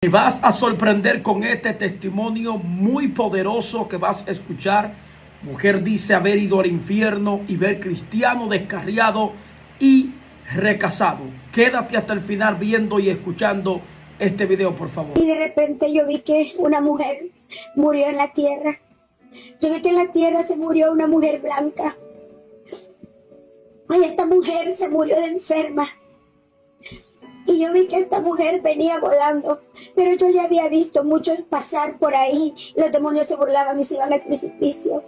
Te vas a sorprender con este testimonio muy poderoso que vas a escuchar. Mujer dice haber ido al infierno y ver cristiano descarriado y recasado. Quédate hasta el final viendo y escuchando este video, por favor. Y de repente yo vi que una mujer murió en la tierra. Yo vi que en la tierra se murió una mujer blanca. Y esta mujer se murió de enferma. Y yo vi que esta mujer venía volando, pero yo ya había visto muchos pasar por ahí. Los demonios se burlaban y se iban al precipicio.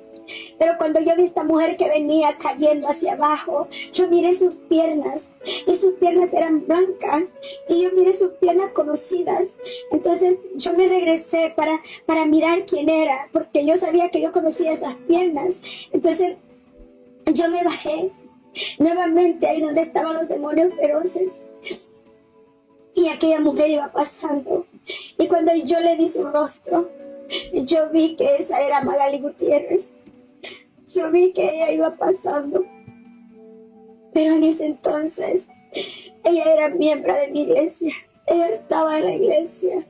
Pero cuando yo vi a esta mujer que venía cayendo hacia abajo, yo miré sus piernas, y sus piernas eran blancas, y yo miré sus piernas conocidas. Entonces yo me regresé para mirar quién era, porque yo sabía que yo conocía esas piernas. Entonces yo me bajé nuevamente ahí donde estaban los demonios feroces. Y aquella mujer iba pasando. Y cuando yo le vi su rostro, yo vi que esa era Magali Gutiérrez. Yo vi que ella iba pasando. Pero en ese entonces, ella era miembro de mi iglesia. Ella estaba en la iglesia.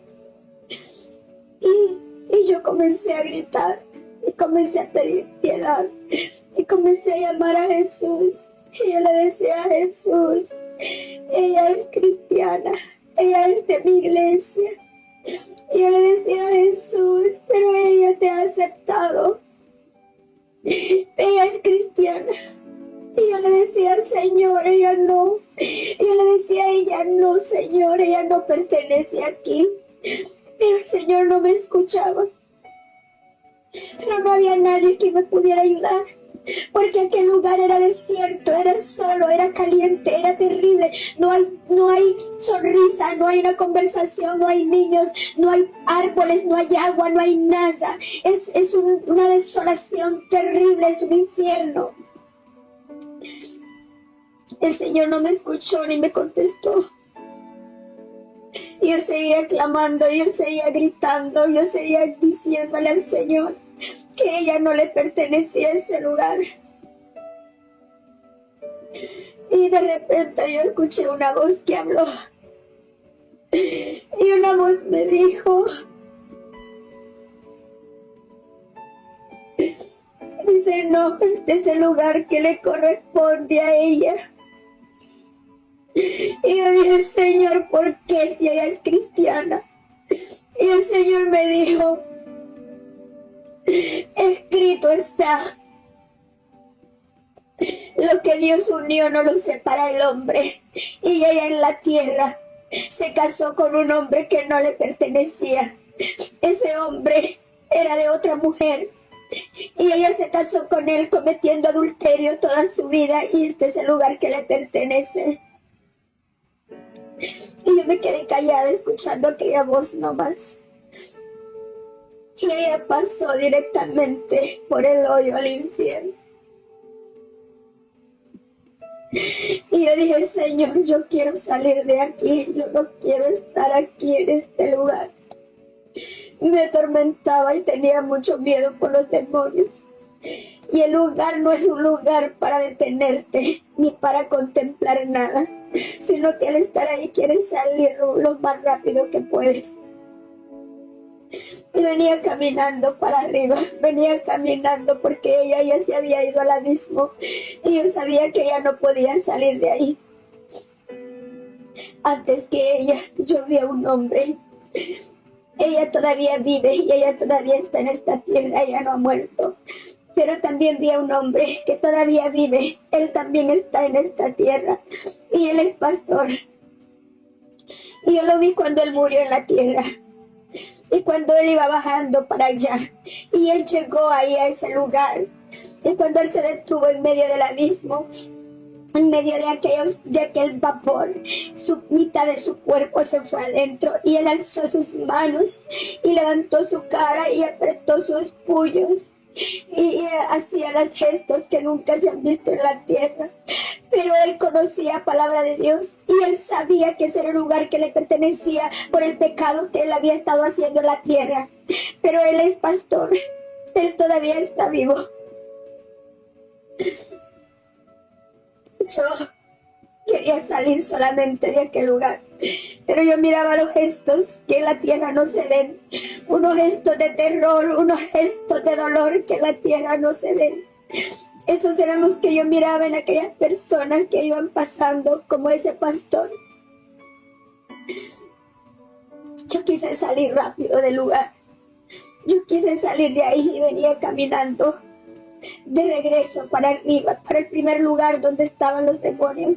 Y yo comencé a gritar. Y comencé a pedir piedad. Y comencé a llamar a Jesús. Y yo le decía a Jesús: ella es cristiana, ella es de mi iglesia. Y yo le decía a Jesús: pero ella te ha aceptado, ella es cristiana. Y yo le decía al Señor: ella no. Y yo le decía: ella no, Señor, ella no pertenece aquí. Pero el Señor no me escuchaba. Pero no había nadie que me pudiera ayudar, porque aquel lugar era desierto, era solo, era caliente, era terrible. No hay sonrisa, no hay una conversación, no hay niños, no hay árboles, no hay agua, no hay nada. Es una desolación terrible, es un infierno. El Señor no me escuchó ni me contestó. Yo seguía clamando, yo seguía gritando, yo seguía diciéndole al Señor que ella no le pertenecía a ese lugar. Y de repente yo escuché una voz que habló. Y una voz me dijo: dice, no, este es el lugar que le corresponde a ella. Y yo dije: Señor, ¿por qué si ella es cristiana? Y el Señor me dijo: escrito está, lo que Dios unió no lo separa el hombre. Y ella en la tierra se casó con un hombre que no le pertenecía. Ese hombre era de otra mujer, y ella se casó con él cometiendo adulterio toda su vida, y este es el lugar que le pertenece. Y yo me quedé callada escuchando aquella voz nomás. Y ella pasó directamente por el hoyo al infierno. Y yo dije: Señor, yo quiero salir de aquí, yo no quiero estar aquí en este lugar. Me atormentaba y tenía mucho miedo por los demonios. Y el lugar no es un lugar para detenerte ni para contemplar nada, sino que al estar ahí quieres salir lo más rápido que puedes. Y venía caminando para arriba, venía caminando porque ella ya se había ido al abismo, y yo sabía que ella no podía salir de ahí. Antes que ella, yo vi a un hombre. Ella todavía vive y ella todavía está en esta tierra, ella no ha muerto. Pero también vi a un hombre que todavía vive, él también está en esta tierra, y él es pastor. Y yo lo vi cuando él murió en la tierra, y cuando él iba bajando para allá, y él llegó ahí a ese lugar, y cuando él se detuvo en medio del abismo, en medio de aquel vapor, mitad de su cuerpo se fue adentro, y él alzó sus manos y levantó su cara y apretó sus puños y hacía los gestos que nunca se han visto en la tierra. Pero él conocía palabra de Dios, y él sabía que ese era el lugar que le pertenecía por el pecado que él había estado haciendo en la tierra. Pero él es pastor, él todavía está vivo. Quería salir solamente de aquel lugar. Pero yo miraba los gestos que en la tierra no se ven. Unos gestos de terror, unos gestos de dolor que en la tierra no se ven. Esos eran los que yo miraba en aquellas personas que iban pasando como ese pastor. Yo quise salir rápido del lugar. Yo quise salir de ahí y venía caminando de regreso para arriba, para el primer lugar donde estaban los demonios.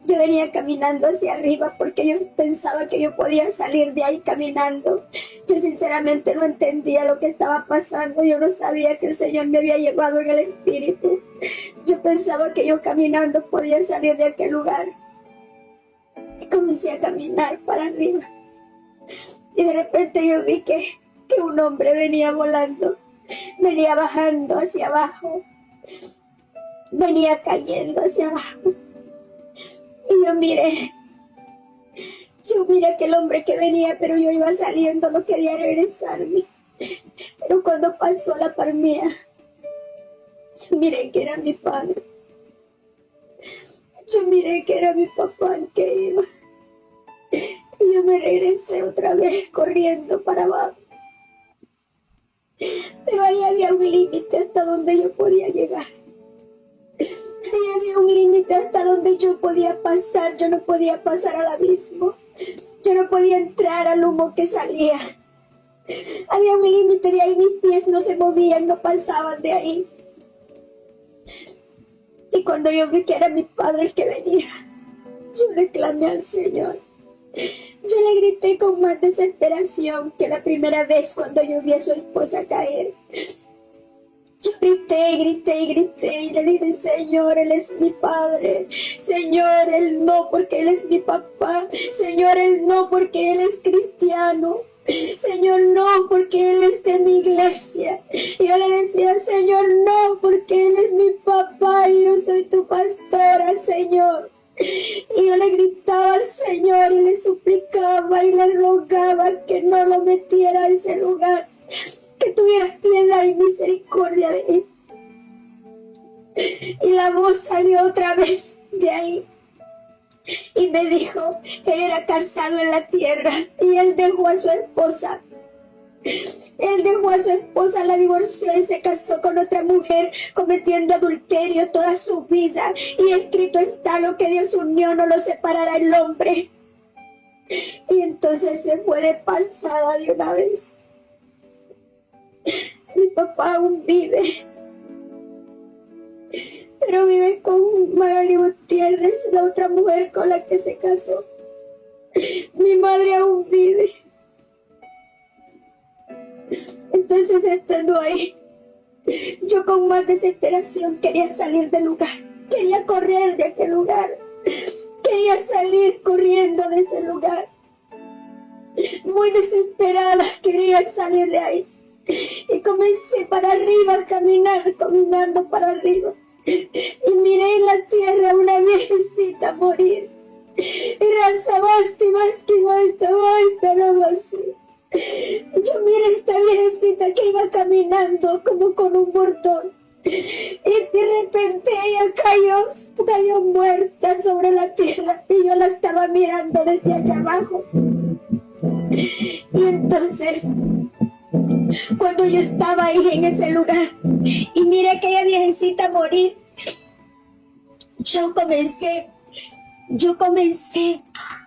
Yo venía caminando hacia arriba porque yo pensaba que yo podía salir de ahí caminando. Yo sinceramente no entendía lo que estaba pasando. Yo no sabía que el Señor me había llevado en el Espíritu. Yo pensaba que yo caminando podía salir de aquel lugar. Y comencé a caminar para arriba. Y de repente yo vi que un hombre venía volando. Venía bajando hacia abajo. Venía cayendo hacia abajo. Y yo miré a aquel hombre que venía, pero yo iba saliendo, no quería regresarme. Pero cuando pasó la par mía, yo miré que era mi padre. Yo miré que era mi papá el que iba. Y yo me regresé otra vez corriendo para abajo. Pero ahí había un límite hasta donde yo podía llegar. Ahí había un límite hasta donde yo podía pasar. Yo no podía pasar al abismo. Yo no podía entrar al humo que salía. Había un límite de ahí, mis pies no se movían, no pasaban de ahí. Y cuando yo vi que era mi padre el que venía, yo le clamé al Señor. Yo le grité con más desesperación que la primera vez cuando yo vi a su esposa caer. Yo grité y le dije, Señor, Él es mi padre. Señor, Él no porque Él es mi papá. Señor, Él no porque Él es cristiano. Señor, no porque Él es de mi iglesia. Y yo le decía, Señor, no porque Él es mi papá y yo soy tu pastora, Señor. Y yo le gritaba al Señor y le suplicaba y le rogaba que no lo metiera a ese lugar, que tuviera piedad y misericordia de él. Y la voz salió otra vez de ahí y me dijo que él era casado en la tierra y él dejó a su esposa. Él dejó a su esposa, la divorció y se casó con otra mujer, cometiendo adulterio toda su vida. Y escrito está, lo que Dios unió no lo separará el hombre. Y entonces se fue de pasada de una vez. Mi papá aún vive, pero vive con Magali Gutiérrez, la otra mujer con la que se casó. Mi madre aún vive. Entonces, estando ahí, yo con más desesperación quería salir del lugar, quería correr de aquel lugar, quería salir corriendo de ese lugar. Muy desesperada quería salir de ahí. Y comencé para arriba a caminar, caminando para arriba. Y miré en la tierra una viejecita morir. Y razabasti, basta, no así. Yo miré esta viejecita que iba caminando como con un bordón. Y de repente ella cayó muerta sobre la tierra. Y yo la estaba mirando desde allá abajo. Y entonces, cuando yo estaba ahí en ese lugar y miré a aquella viejecita morir, yo comencé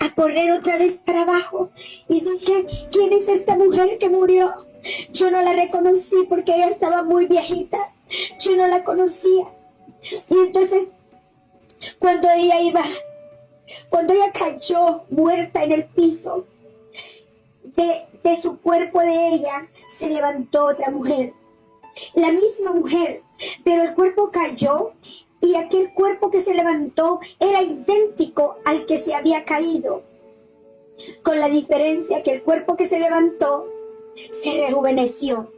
a correr otra vez para abajo y dije, ¿quién es esta mujer que murió? Yo no la reconocí porque ella estaba muy viejita, yo no la conocía. Y entonces, cuando ella cayó muerta en el piso, de su cuerpo de ella se levantó otra mujer, la misma mujer, pero el cuerpo cayó y aquel cuerpo que se levantó era idéntico al que se había caído, con la diferencia que el cuerpo que se levantó se rejuveneció.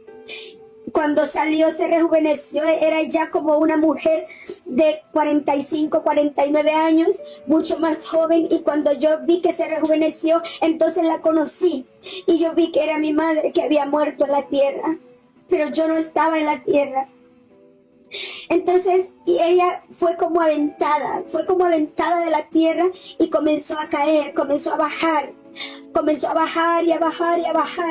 Cuando salió se rejuveneció, era ya como una mujer de 45, 49 años, mucho más joven, y cuando yo vi que se rejuveneció, entonces la conocí, y yo vi que era mi madre que había muerto en la tierra, pero yo no estaba en la tierra. Entonces, y ella fue como aventada de la tierra y comenzó a caer, comenzó a bajar y a bajar y a bajar.